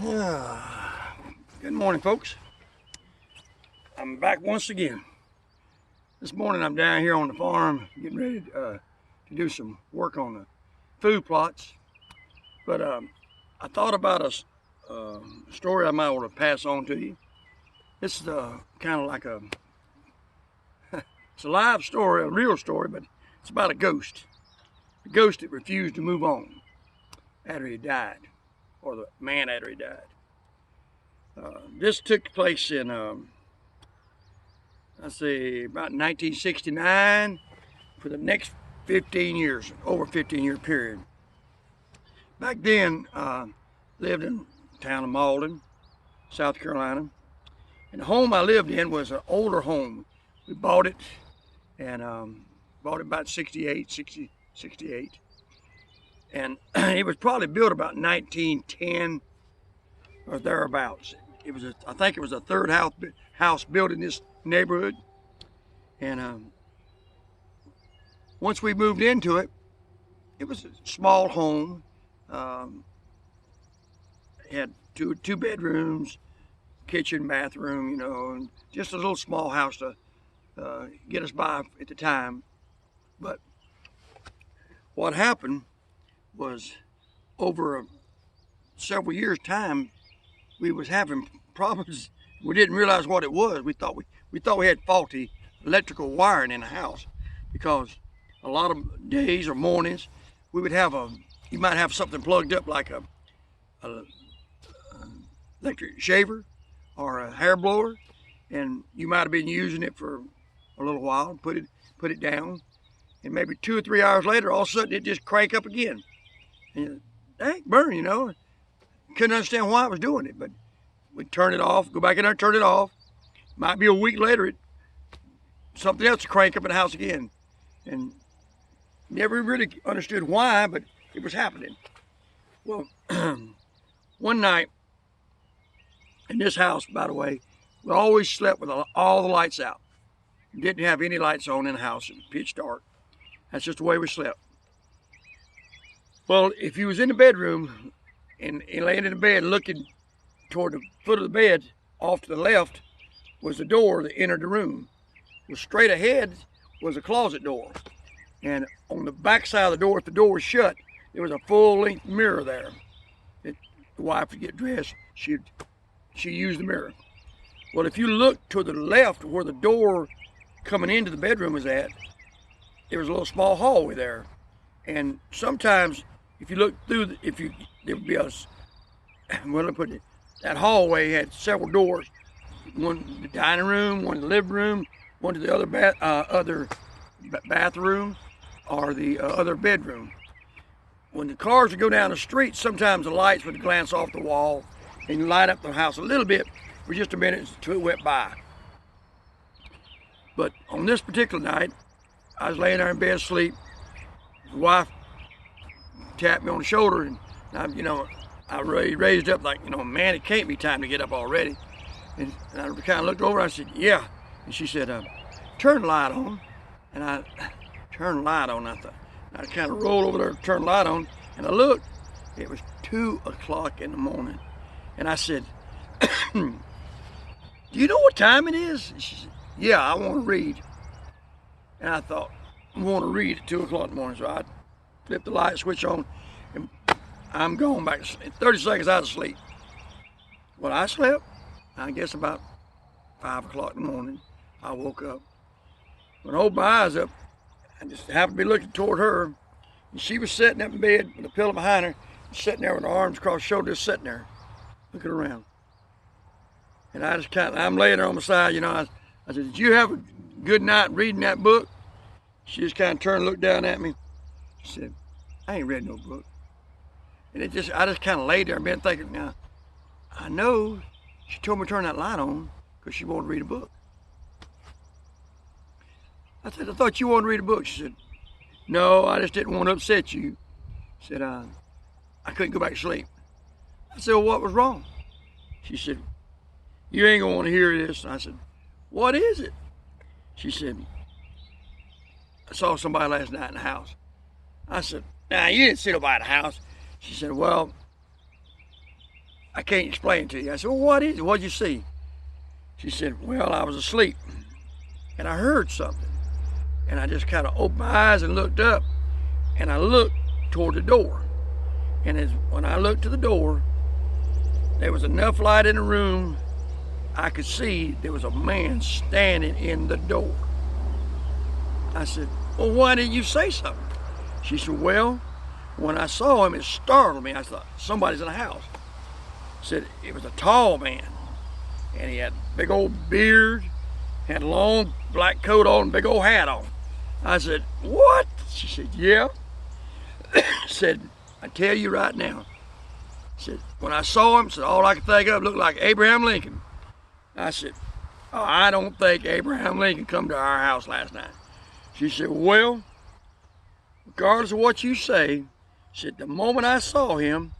Good morning, folks. I'm back once again. This morning I'm down here on the farm getting ready to do some work on the food plots. But I thought about a story I might want to pass on to you. This is kind of like it's a live story, a real story, but it's about a ghost. A ghost that refused to move on after he died, or the man after he died. This took place in, let's see, about 1969 for the next 15 years, over a 15-year period. Back then, lived in the town of Malden, South Carolina. And the home I lived in was an older home. We bought it and bought it about 68. And it was probably built about 1910 or thereabouts. I think it was the third house built in this neighborhood. And once we moved into it, it was a small home. It had two bedrooms, kitchen, bathroom, and just a little small house to get us by at the time. But what happened was, over several years' time, we was having problems. We didn't realize what it was. We thought we had faulty electrical wiring in the house, because a lot of days or mornings we would have you might have something plugged up like a electric shaver or a hair blower, and you might have been using it for a little while, put it down, and maybe 2 or 3 hours later, all of a sudden it just crank up again. And dang, burn, Couldn't understand why I was doing it, but we'd turn it off, go back in there, turn it off. Might be a week later, something else would crank up in the house again. And never really understood why, but it was happening. Well, one night in this house, by the way, we always slept with all the lights out. We didn't have any lights on in the house. It was pitch dark. That's just the way we slept. Well, if you was in the bedroom and laying in the bed looking toward the foot of the bed, off to the left was the door that entered the room. Well, straight ahead was a closet door. And on the back side of the door, if the door was shut, there was a full-length mirror there. The wife would get dressed, she used the mirror. Well, if you look to the left where the door coming into the bedroom was at, there was a little small hallway there. And sometimes if you look through, there would be that hallway had several doors. One to the dining room, one to the living room, one to the other bathroom, or the other bedroom. When the cars would go down the street, sometimes the lights would glance off the wall and light up the house a little bit for just a minute until it went by. But on this particular night, I was laying there in bed asleep. The wife tapped me on the shoulder, and I raised up like, man, it can't be time to get up already. And I kind of looked over, I said, yeah. And she said, turn the light on. And I turned the light on. I kind of rolled over there, turned the light on, and I looked. It was 2 o'clock in the morning. And I said, do you know what time it is? And she said, yeah, I want to read. And I thought, I want to read at 2 o'clock in the morning. So I flipped the light switch on, and I'm going back. 30 seconds out of sleep. Well, I slept, I guess about 5 o'clock in the morning. I woke up. When I opened my eyes up, I just happened to be looking toward her, and she was sitting up in bed with a pillow behind her, sitting there with her arms crossed shoulders, sitting there, looking around. And I'm laying there on my side, I said, did you have a good night reading that book? She just kind of turned and looked down at me. She said, I ain't read no book. And I just kind of laid there and been thinking, now, I know she told me to turn that light on because she wanted to read a book. I said, I thought you wanted to read a book. She said, no, I just didn't want to upset you. She said, I couldn't go back to sleep. I said, well, what was wrong? She said, you ain't gonna want to hear this. I said, what is it? She said, I saw somebody last night in the house. I said, nah, you didn't see nobody in the house. She said, well, I can't explain it to you. I said, well, what is it? What'd you see? She said, well, I was asleep and I heard something. And I just kind of opened my eyes and looked up, and I looked toward the door. And when I looked to the door, there was enough light in the room, I could see there was a man standing in the door. I said, well, why didn't you say something? She said, well, when I saw him, it startled me. I thought, somebody's in the house. Said it was a tall man, and he had a big old beard, had a long black coat on, and big old hat on. I said, what? She said, yeah. Said, I tell you right now. Said, when I saw him, said, all I could think of looked like Abraham Lincoln. I said, oh, I don't think Abraham Lincoln come to our house last night. She said, well, regardless of what you say, said, the moment I saw him,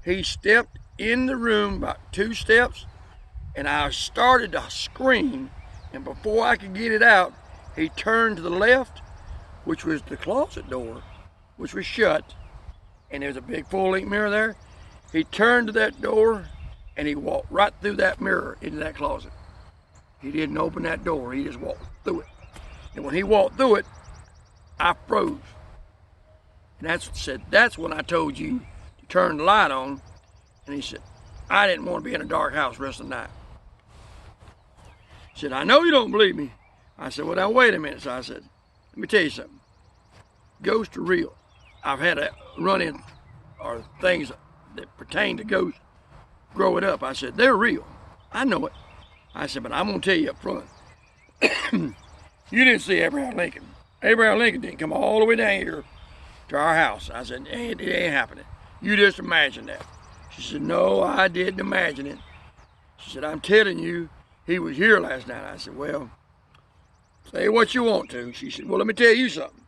he stepped in the room about 2 steps, and I started to scream, and before I could get it out, he turned to the left, which was the closet door, which was shut, and there was a big full-length mirror there. He turned to that door, and he walked right through that mirror into that closet. He didn't open that door, he just walked through it. And when he walked through it, I froze. And that's when I told you to turn the light on. And he said, I didn't want to be in a dark house the rest of the night. He said, I know you don't believe me. I said, well, now wait a minute. So I said, let me tell you something. Ghosts are real. I've had a run-in or things that pertain to ghosts growing up. I said, they're real. I know it. I said, but I'm going to tell you up front. You didn't see Abraham Lincoln. Abraham Lincoln didn't come all the way down here to our house. I said, it ain't happening. You just imagine that. She said, no, I didn't imagine it. She said, I'm telling you, he was here last night. I said, well, say what you want to. She said, well, let me tell you something.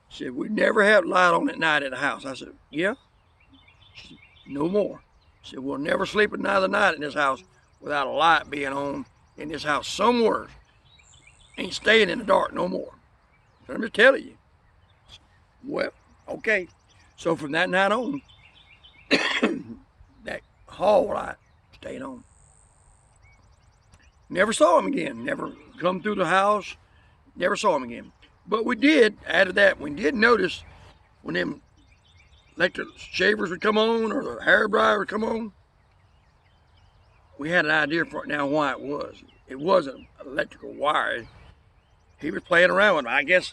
She said, we never have light on at night in the house. I said, yeah? She said, no more. She said, we'll never sleep another night in this house without a light being on in this house somewhere. Ain't staying in the dark no more. So I'm just telling you. Well, okay. So from that night on, that hall light stayed on. Never saw him again. Never come through the house. Never saw him again. But we did, out of that, we did notice when them electric shavers would come on or the hair dryer would come on, we had an idea for it now why it was. It wasn't an electrical wire. He was playing around with them. I guess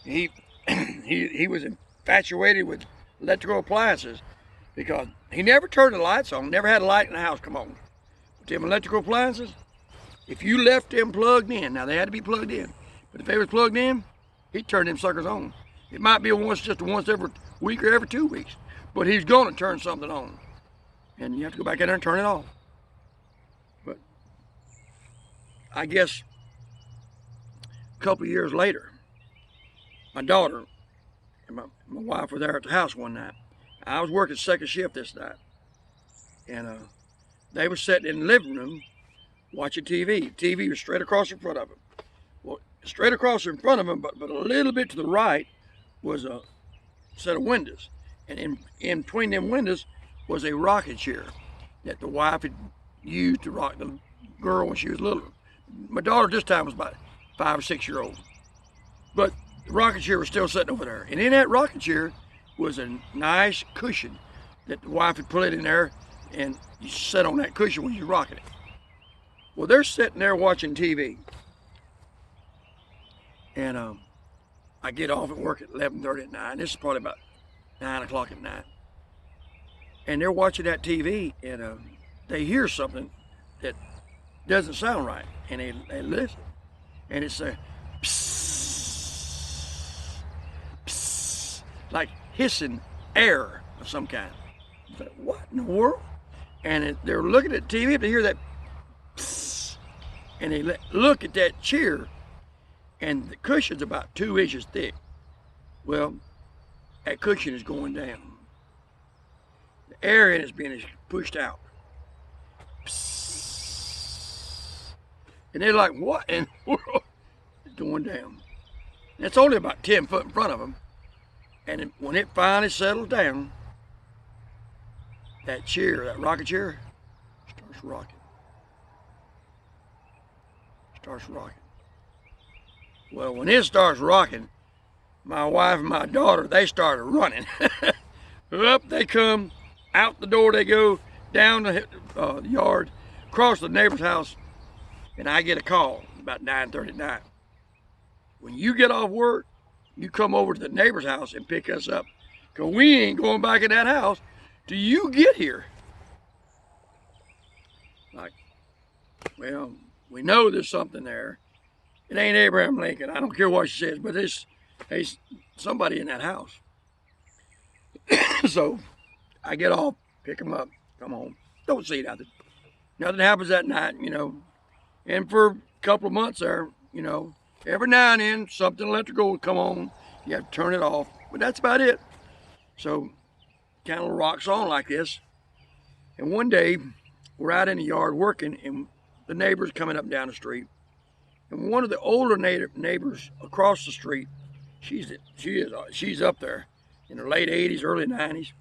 he was infatuated with electrical appliances because he never turned the lights on, never had a light in the house come on. But them electrical appliances, if you left them plugged in, now they had to be plugged in, but if they was plugged in, he'd turn them suckers on. It might be just once every week or every 2 weeks, but he's going to turn something on. And you have to go back in there and turn it off. But I guess a couple of years later, my daughter and my wife were there at the house one night. I was working second shift this night. And they were sitting in the living room watching TV. The TV was straight across in front of them. Well, straight across in front of them, but a little bit to the right, was a set of windows. And in between them windows was a rocking chair that the wife had used to rock the girl when she was little. My daughter this time was about 5 or 6 years old. But the rocking chair was still sitting over there. And in that rocking chair was a nice cushion that the wife had put in there, and you sit on that cushion when you're rocking it. Well, they're sitting there watching TV. And I get off at work at 11:30 at night. This is probably about 9 o'clock at night. And they're watching that TV, and they hear something that doesn't sound right. And they listen. And it's a psst, psst, like hissing air of some kind. It's like, what in the world? And they're looking at TV, they hear that psst, and they look at that chair, and the cushion's about 2 inches thick. Well, that cushion is going down. The air in it's being pushed out. Psst. And they're like, what in the world is going down? And it's only about 10 foot in front of them. And when it finally settled down, that chair, that rocking chair, starts rocking. Starts rocking. Well, when it starts rocking, my wife and my daughter, they started running. Up they come, out the door they go, down the yard, across the neighbor's house, and I get a call about 9:30 at night. When you get off work, you come over to the neighbor's house and pick us up, because we ain't going back in that house till you get here. Like, well, we know there's something there. It ain't Abraham Lincoln. I don't care what she says, but it's somebody in that house. So I get off, pick them up, come home. Don't see nothing. Nothing happens that night, you know. And for a couple of months there, you know, every now and then something electrical would come on. You have to turn it off, but that's about it. So kind of rocks on like this. And one day we're out in the yard working, and the neighbor's coming up and down the street. And one of the older neighbors across the street, she's up there in her late 80s, early 90s.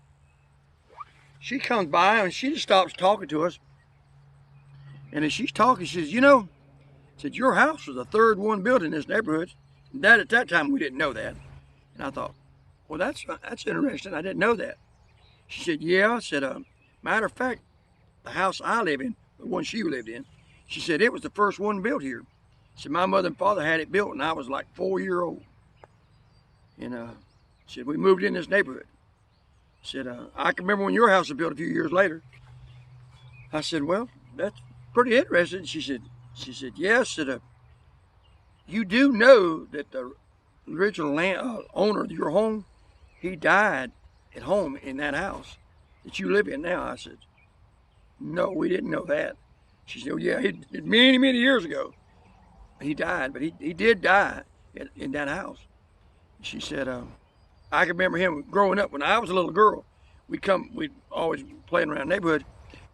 She comes by and she just stops talking to us. And as she's talking, she says, you know, said, your house was the third one built in this neighborhood. And at that time, we didn't know that. And I thought, well, that's interesting. I didn't know that. She said, yeah. I said, matter of fact, the house I live in, the one she lived in, she said, it was the first one built here. She said, my mother and father had it built, and I was like 4 years old. And she said, we moved in this neighborhood. She said, I can remember when your house was built a few years later. I said, well, that's pretty interesting. She said, yes. Said, you do know that the original owner of your home, he died at home in that house that you live in now. I said, no, we didn't know that. She said, oh, yeah, many, many years ago. He died, but he did die in that house. She said, I can remember him growing up when I was a little girl. We'd always playing around the neighborhood.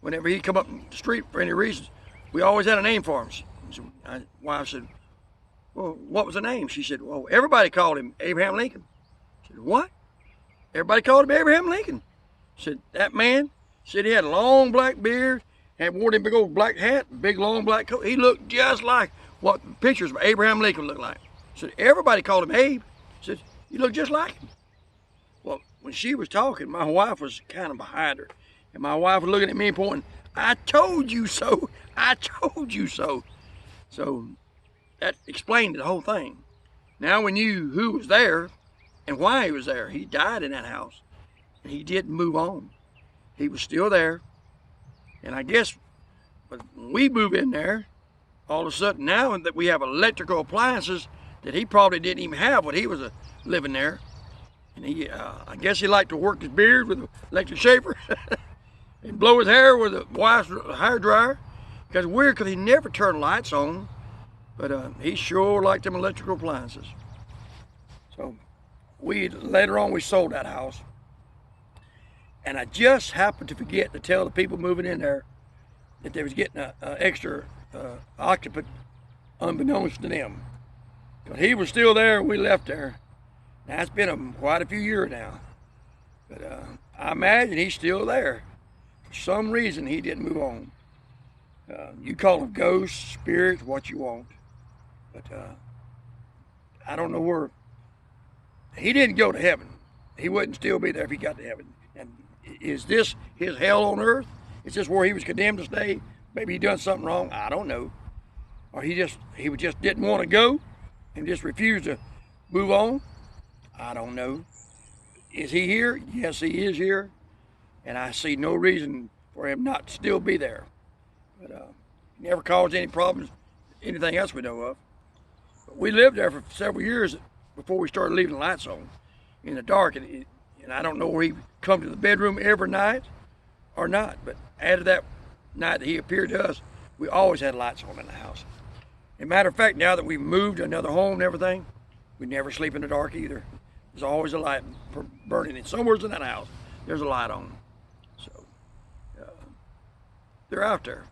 Whenever he'd come up the street for any reason, we always had a name for him. So my wife said, well, what was the name? She said, well, everybody called him Abraham Lincoln. I said, what? Everybody called him Abraham Lincoln. I said, that man, said he had a long black beard, had wore a big old black hat, big long black coat. He looked just like what pictures of Abraham Lincoln looked like. I said, everybody called him Abe. I said, you look just like him. Well, when she was talking, my wife was kind of behind her. And my wife was looking at me and pointing, I told you so. I told you so. So that explained the whole thing. Now we knew who was there and why he was there. He died in that house. And he didn't move on. He was still there. And I guess when we move in there, all of a sudden now that we have electrical appliances that he probably didn't even have when he was living there. And I guess he liked to work his beard with an electric shaver and blow his hair with a wife's hair dryer. Because weird, because he never turned lights on, but he sure liked them electrical appliances. So later on we sold that house. And I just happened to forget to tell the people moving in there that they was getting an extra occupant unbeknownst to them. But he was still there when we left there. Now it's been quite a few years now. But I imagine he's still there. For some reason he didn't move on. You call them ghosts, spirits, what you want. But I don't know where. He didn't go to heaven. He wouldn't still be there if he got to heaven. And is this his hell on earth? Is this where he was condemned to stay? Maybe he done something wrong. I don't know. Or he just didn't want to go and just refused to move on. I don't know. Is he here? Yes, he is here. And I see no reason for him not to still be there. But he never caused any problems, anything else we know of. But we lived there for several years before we started leaving the lights on in the dark. And I don't know where he come to the bedroom every night or not. But after that night that he appeared to us, we always had lights on in the house. As a matter of fact, now that we've moved to another home and everything, we never sleep in the dark either. There's always a light burning in somewhere in that house. There's a light on. So they're out there.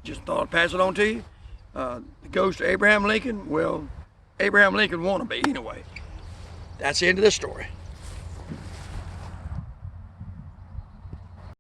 Just thought I'd pass it on to you. The ghost of Abraham Lincoln, well, Abraham Lincoln wannabe anyway. That's the end of this story.